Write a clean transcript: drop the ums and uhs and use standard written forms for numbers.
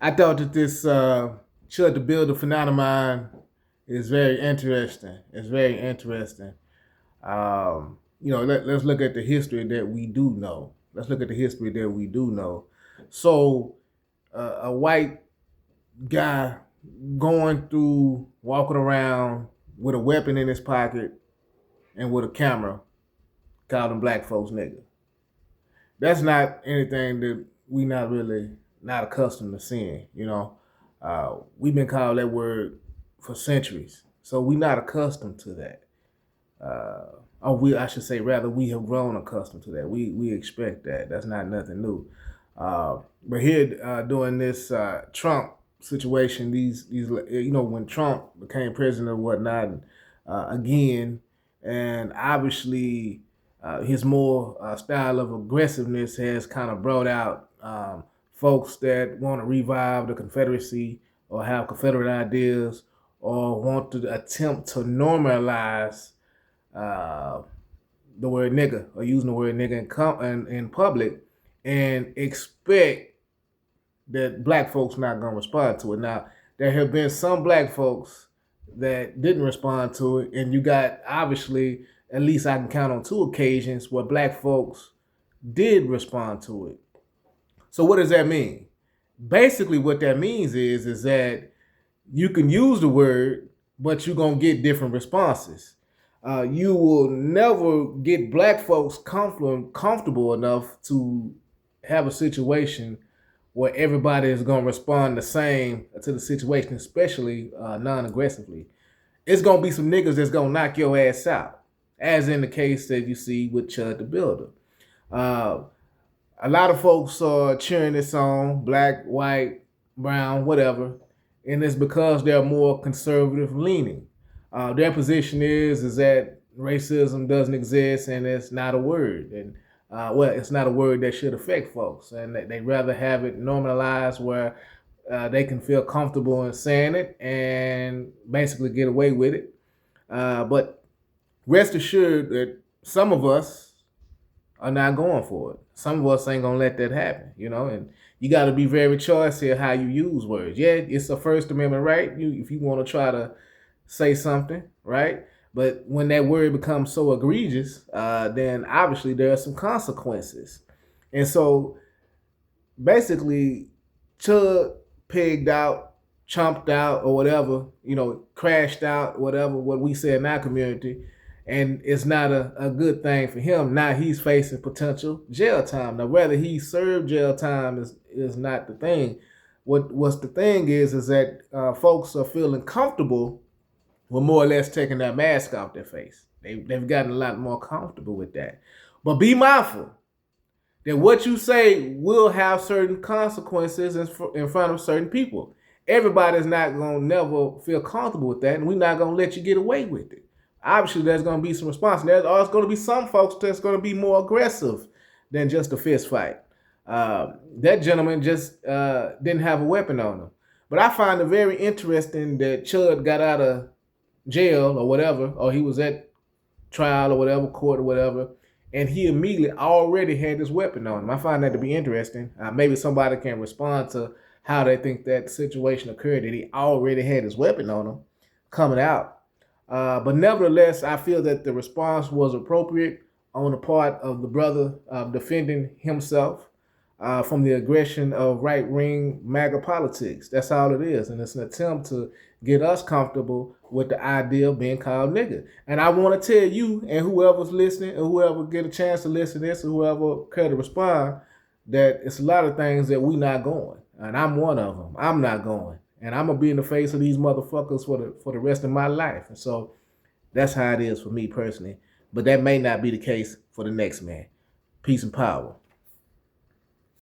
I thought that this Chud the Builder phenomenon is very interesting. It's very interesting. Let's look at the history that we do know. Let's look at the history that we do know. So, a white guy walking around with a weapon in his pocket and with a camera, calling black folks nigga. That's not anything that we not accustomed to seeing. We've been called that word for centuries, so we're not accustomed to that. I should say, rather, we have grown accustomed to that. We expect that. That's not nothing new. But here, during this Trump situation, these when Trump became president or whatnot, again, and obviously his more style of aggressiveness has kind of brought out folks that want to revive the Confederacy or have Confederate ideas or want to attempt to normalize the word nigga or using the word nigga in public and expect that black folks not going to respond to it. Now, there have been some black folks that didn't respond to it, and you got, obviously, at least I can count on 2 occasions where black folks did respond to it. So what does that mean? Basically, what that means is that you can use the word, but you're going to get different responses. You will never get black folks comfortable enough to have a situation where everybody is going to respond the same to the situation, especially non-aggressively. It's going to be some niggas that's going to knock your ass out, as in the case that you see with Chud the Builder. A lot of folks are cheering this on, black, white, brown, whatever, and it's because they're more conservative leaning. Their position is that racism doesn't exist and it's not a word. And it's not a word that should affect folks, and they'd rather have it normalized where they can feel comfortable in saying it and basically get away with it. But rest assured that some of us are not going for it. Some of us ain't gonna let that happen, and you got to be very choice here how you use words. Yeah, it's a First Amendment right. If you want to try to say something, right? But when that word becomes so egregious, then obviously there are some consequences. And so basically, Chud pigged out, chomped out, or whatever, crashed out, whatever, what we say in our community. And it's not a good thing for him. Now he's facing potential jail time. Now, whether he served jail time is not the thing. What's the thing is that folks are feeling comfortable with more or less taking that mask off their face. They've gotten a lot more comfortable with that. But be mindful that what you say will have certain consequences in front of certain people. Everybody's not going to never feel comfortable with that, and we're not going to let you get away with it. Obviously, there's going to be some response. There's always going to be some folks that's going to be more aggressive than just a fist fight. That gentleman just didn't have a weapon on him. But I find it very interesting that Chud got out of jail or whatever, or he was at trial or whatever, court or whatever, and he immediately already had this weapon on him. I find that to be interesting. Maybe somebody can respond to how they think that situation occurred, that he already had his weapon on him coming out. But nevertheless, I feel that the response was appropriate on the part of the brother defending himself from the aggression of right-wing MAGA politics. That's all it is. And it's an attempt to get us comfortable with the idea of being called nigga. And I want to tell you and whoever's listening or whoever get a chance to listen to this or whoever care to respond that it's a lot of things that we not going. And I'm one of them. I'm not going. And I'm going to be in the face of these motherfuckers for the rest of my life. And so that's how it is for me personally. But that may not be the case for the next man. Peace and power.